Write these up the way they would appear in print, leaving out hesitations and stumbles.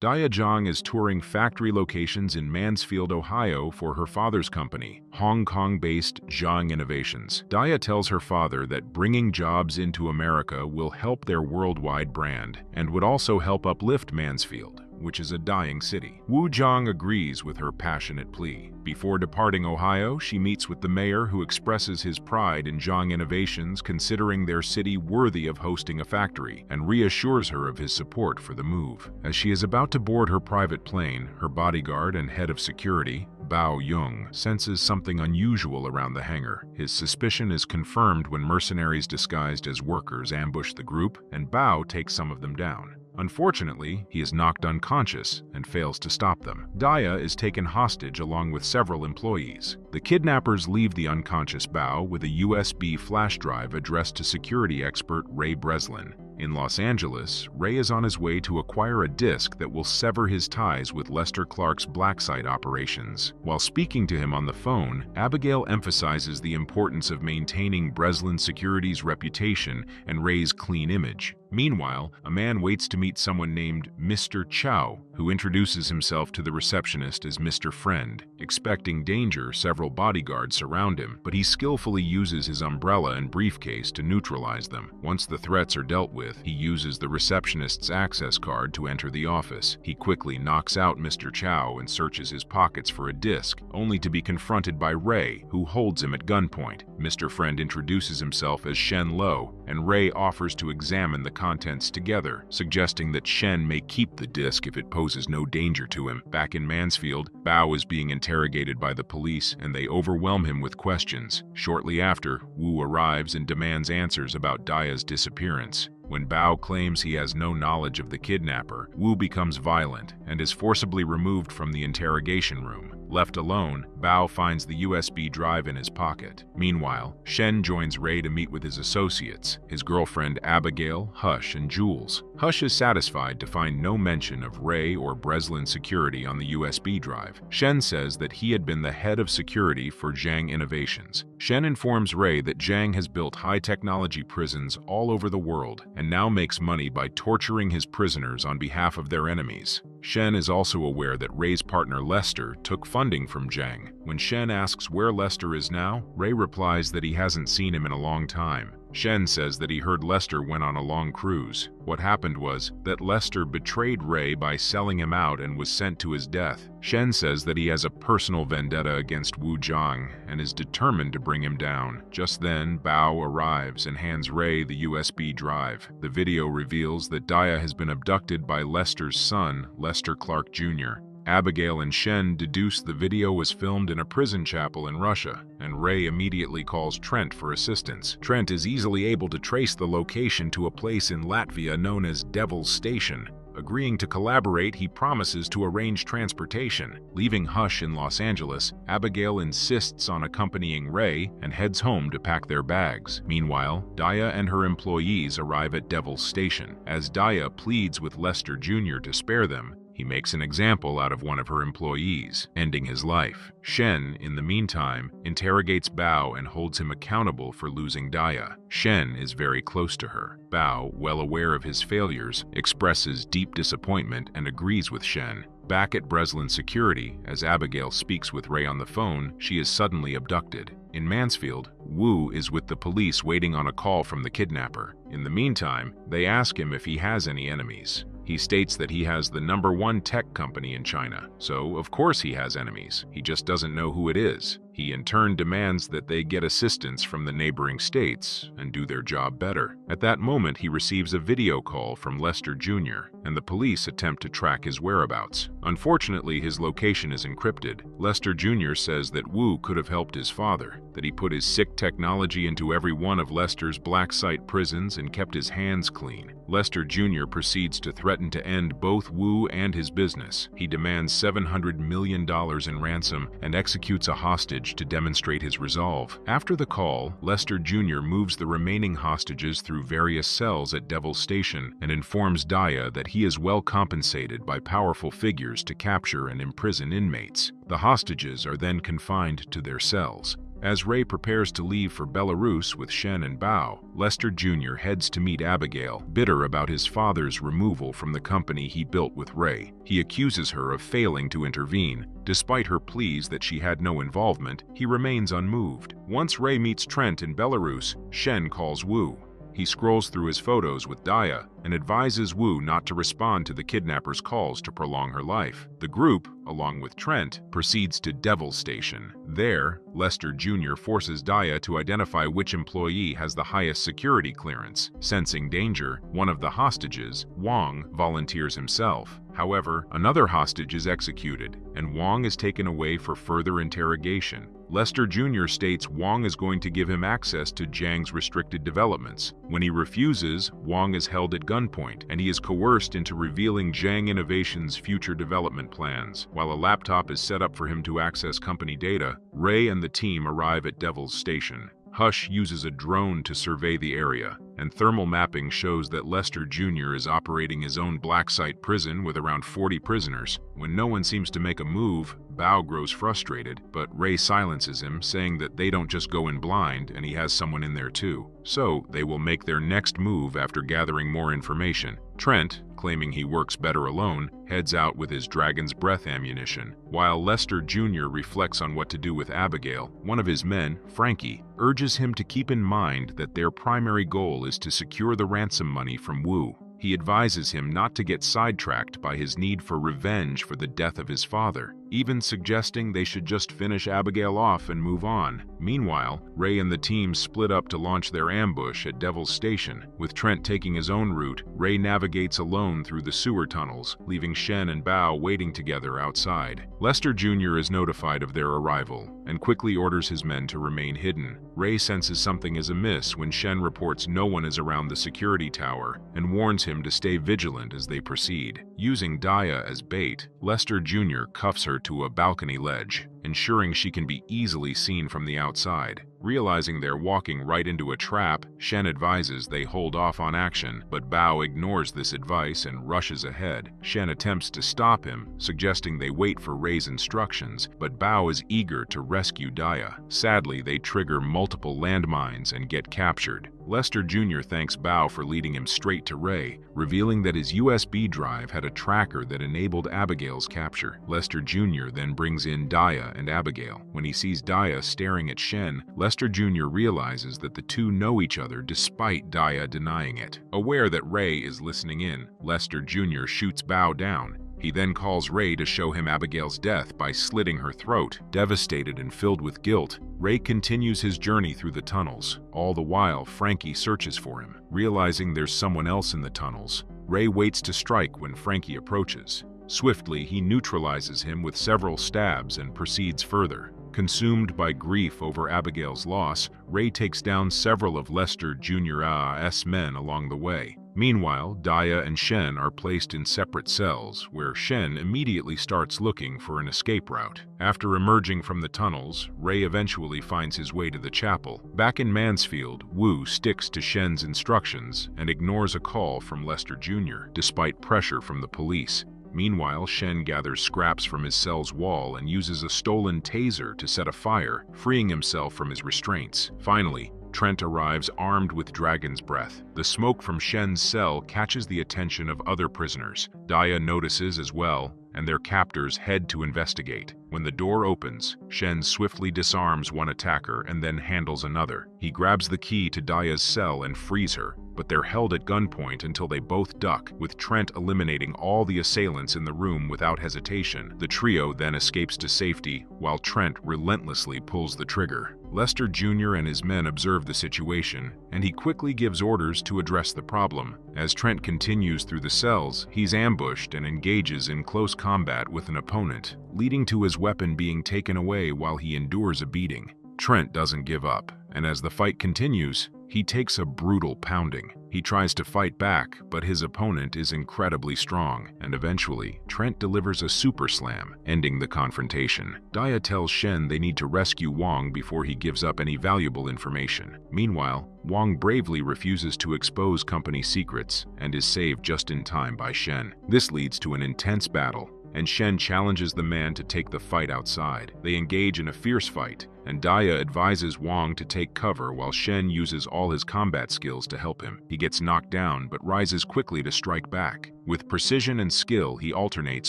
Daya Zhang is touring factory locations in Mansfield, Ohio for her father's company, Hong Kong-based Zhang Innovations. Daya tells her father that bringing jobs into America will help their worldwide brand and would also help uplift Mansfield, which is a dying city. Wu Zhang agrees with her passionate plea. Before departing Ohio, she meets with the mayor, who expresses his pride in Zhang Innovations, considering their city worthy of hosting a factory, and reassures her of his support for the move. As she is about to board her private plane, her bodyguard and head of security, Bao Yung, senses something unusual around the hangar. His suspicion is confirmed when mercenaries disguised as workers ambush the group, and Bao takes some of them down. Unfortunately, he is knocked unconscious and fails to stop them. Daya is taken hostage along with several employees. The kidnappers leave the unconscious Bao with a USB flash drive addressed to security expert Ray Breslin. In Los Angeles, Ray is on his way to acquire a disc that will sever his ties with Lester Clark's black site operations. While speaking to him on the phone, Abigail emphasizes the importance of maintaining Breslin Security's reputation and Ray's clean image. Meanwhile, a man waits to meet someone named Mr. Chow, who introduces himself to the receptionist as Mr. Friend. Expecting danger, several bodyguards surround him, but he skillfully uses his umbrella and briefcase to neutralize them. Once the threats are dealt with, he uses the receptionist's access card to enter the office. He quickly knocks out Mr. Chow and searches his pockets for a disc, only to be confronted by Ray, who holds him at gunpoint. Mr. Friend introduces himself as Shen Lo, and Ray offers to examine the contents together, suggesting that Shen may keep the disc if it poses no danger to him. Back in Mansfield, Bao is being interrogated by the police, and they overwhelm him with questions. Shortly after, Wu arrives and demands answers about Daya's disappearance. When Bao claims he has no knowledge of the kidnapper, Wu becomes violent and is forcibly removed from the interrogation room. Left alone, Bao finds the USB drive in his pocket. Meanwhile, Shen joins Ray to meet with his associates, his girlfriend Abigail, Hush, and Jules. Hush is satisfied to find no mention of Ray or Breslin Security on the USB drive. Shen says that he had been the head of security for Zhang Innovations. Shen informs Ray that Zhang has built high-technology prisons all over the world and now makes money by torturing his prisoners on behalf of their enemies. Shen is also aware that Ray's partner Lester took funding from Zhang. When Shen asks where Lester is now, Ray replies that he hasn't seen him in a long time. Shen says that he heard Lester went on a long cruise. What happened was that Lester betrayed Ray by selling him out and was sent to his death. Shen says that he has a personal vendetta against Wu Zhang and is determined to bring him down. Just then, Bao arrives and hands Ray the USB drive. The video reveals that Daya has been abducted by Lester's son, Lester Clark Jr. Abigail and Shen deduce the video was filmed in a prison chapel in Russia, and Ray immediately calls Trent for assistance. Trent is easily able to trace the location to a place in Latvia known as Devil's Station. Agreeing to collaborate, he promises to arrange transportation. Leaving Hush in Los Angeles, Abigail insists on accompanying Ray and heads home to pack their bags. Meanwhile, Daya and her employees arrive at Devil's Station. As Daya pleads with Lester Jr. to spare them, he makes an example out of one of her employees, ending his life. Shen, in the meantime, interrogates Bao and holds him accountable for losing Daya. Shen is very close to her. Bao, well aware of his failures, expresses deep disappointment and agrees with Shen. Back at Breslin Security, as Abigail speaks with Ray on the phone, she is suddenly abducted. In Mansfield, Wu is with the police waiting on a call from the kidnapper. In the meantime, they ask him if he has any enemies. He states that he has the #1 tech company in China, so of course he has enemies. He just doesn't know who it is. He in turn demands that they get assistance from the neighboring states and do their job better. At that moment, he receives a video call from Lester Jr., and the police attempt to track his whereabouts. Unfortunately, his location is encrypted. Lester Jr. says that Wu could have helped his father, that he put his sick technology into every one of Lester's black site prisons and kept his hands clean. Lester Jr. proceeds to threaten to end both Wu and his business. He demands $700 million in ransom and executes a hostage to demonstrate his resolve. After the call, Lester Jr. moves the remaining hostages through various cells at Devil's Station and informs Daya that he is well compensated by powerful figures to capture and imprison inmates. The hostages are then confined to their cells. As Ray prepares to leave for Belarus with Shen and Bao, Lester Jr. heads to meet Abigail, bitter about his father's removal from the company he built with Ray. He accuses her of failing to intervene. Despite her pleas that she had no involvement, he remains unmoved. Once Ray meets Trent in Belarus, Shen calls Wu. He scrolls through his photos with Daya and advises Wu not to respond to the kidnapper's calls to prolong her life. The group, along with Trent, proceeds to Devil's Station. There, Lester Jr. forces Daya to identify which employee has the highest security clearance. Sensing danger, one of the hostages, Wang, volunteers himself. However, another hostage is executed, and Wang is taken away for further interrogation. Lester Jr. states Wang is going to give him access to Jiang's restricted developments. When he refuses, Wang is held at gunpoint, and he is coerced into revealing Jiang Innovation's future development plans. While a laptop is set up for him to access company data, Ray and the team arrive at Devil's Station. Hush uses a drone to survey the area, and thermal mapping shows that Lester Jr. is operating his own black site prison with around 40 prisoners. When no one seems to make a move, Bao grows frustrated, but Ray silences him, saying that they don't just go in blind and he has someone in there too. So, they will make their next move after gathering more information. Trent, claiming he works better alone, heads out with his Dragon's Breath ammunition. While Lester Jr. reflects on what to do with Abigail, one of his men, Frankie, urges him to keep in mind that their primary goal is to secure the ransom money from Wu. He advises him not to get sidetracked by his need for revenge for the death of his father, even suggesting they should just finish Abigail off and move on. Meanwhile, Ray and the team split up to launch their ambush at Devil's Station. With Trent taking his own route, Ray navigates alone through the sewer tunnels, leaving Shen and Bao waiting together outside. Lester Jr. is notified of their arrival and quickly orders his men to remain hidden. Ray senses something is amiss when Shen reports no one is around the security tower and warns him to stay vigilant as they proceed. Using Daya as bait, Lester Jr. cuffs her to a balcony ledge, ensuring she can be easily seen from the outside. Realizing they're walking right into a trap, Shen advises they hold off on action, but Bao ignores this advice and rushes ahead. Shen attempts to stop him, suggesting they wait for Ray's instructions, but Bao is eager to rescue Daya. Sadly, they trigger multiple landmines and get captured. Lester Jr. thanks Bao for leading him straight to Ray, revealing that his USB drive had a tracker that enabled Abigail's capture. Lester Jr. then brings in Daya and Abigail. When he sees Daya staring at Shen, Lester Jr. realizes that the two know each other despite Daya denying it. Aware that Ray is listening in, Lester Jr. shoots Bao down. He then calls Ray to show him Abigail's death by slitting her throat. Devastated and filled with guilt, Ray continues his journey through the tunnels. All the while, Frankie searches for him. Realizing there's someone else in the tunnels, Ray waits to strike when Frankie approaches. Swiftly, he neutralizes him with several stabs and proceeds further. Consumed by grief over Abigail's loss, Ray takes down several of Lester Jr.'s men along the way. Meanwhile, Daya and Shen are placed in separate cells, where Shen immediately starts looking for an escape route. After emerging from the tunnels, Ray eventually finds his way to the chapel. Back in Mansfield, Wu sticks to Shen's instructions and ignores a call from Lester Jr., despite pressure from the police. Meanwhile, Shen gathers scraps from his cell's wall and uses a stolen taser to set a fire, freeing himself from his restraints. Finally, Trent arrives armed with Dragon's Breath. The smoke from Shen's cell catches the attention of other prisoners. Daya notices as well, and their captors head to investigate. When the door opens, Shen swiftly disarms one attacker and then handles another. He grabs the key to Daya's cell and frees her, but they're held at gunpoint until they both duck, with Trent eliminating all the assailants in the room without hesitation. The trio then escapes to safety, while Trent relentlessly pulls the trigger. Lester Jr. and his men observe the situation, and he quickly gives orders to address the problem. As Trent continues through the cells, he's ambushed and engages in close combat with an opponent, leading to his weapon being taken away while he endures a beating. Trent doesn't give up, and as the fight continues, he takes a brutal pounding. He tries to fight back, but his opponent is incredibly strong, and eventually, Trent delivers a super slam, ending the confrontation. Daya tells Shen they need to rescue Wang before he gives up any valuable information. Meanwhile, Wang bravely refuses to expose company secrets and is saved just in time by Shen. This leads to an intense battle, and Shen challenges the man to take the fight outside. They engage in a fierce fight, and Daya advises Wang to take cover while Shen uses all his combat skills to help him. He gets knocked down but rises quickly to strike back. With precision and skill, he alternates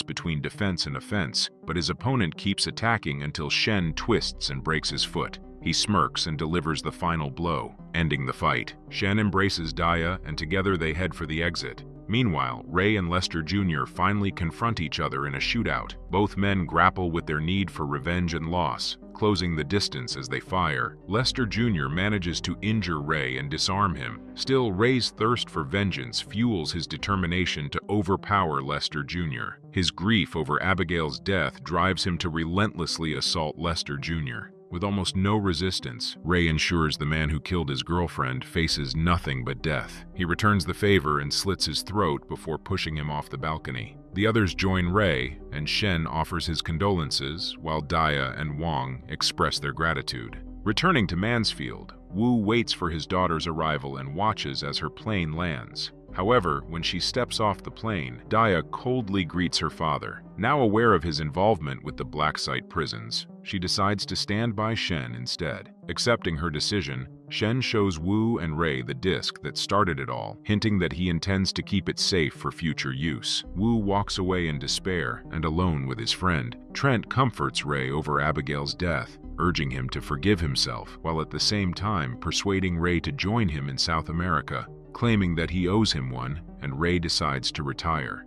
between defense and offense, but his opponent keeps attacking until Shen twists and breaks his foot. He smirks and delivers the final blow, ending the fight. Shen embraces Daya, and together they head for the exit. Meanwhile, Ray and Lester Jr. finally confront each other in a shootout. Both men grapple with their need for revenge and loss, closing the distance as they fire. Lester Jr. manages to injure Ray and disarm him. Still, Ray's thirst for vengeance fuels his determination to overpower Lester Jr. His grief over Abigail's death drives him to relentlessly assault Lester Jr. With almost no resistance, Ray ensures the man who killed his girlfriend faces nothing but death. He returns the favor and slits his throat before pushing him off the balcony. The others join Ray, and Shen offers his condolences, while Daya and Wang express their gratitude. Returning to Mansfield, Wu waits for his daughter's arrival and watches as her plane lands. However, when she steps off the plane, Daya coldly greets her father. Now aware of his involvement with the black site prisons, she decides to stand by Shen instead. Accepting her decision, Shen shows Wu and Ray the disc that started it all, hinting that he intends to keep it safe for future use. Wu walks away in despair, and alone with his friend, Trent comforts Ray over Abigail's death, urging him to forgive himself, while at the same time persuading Ray to join him in South America. Claiming that he owes him one, and Ray decides to retire.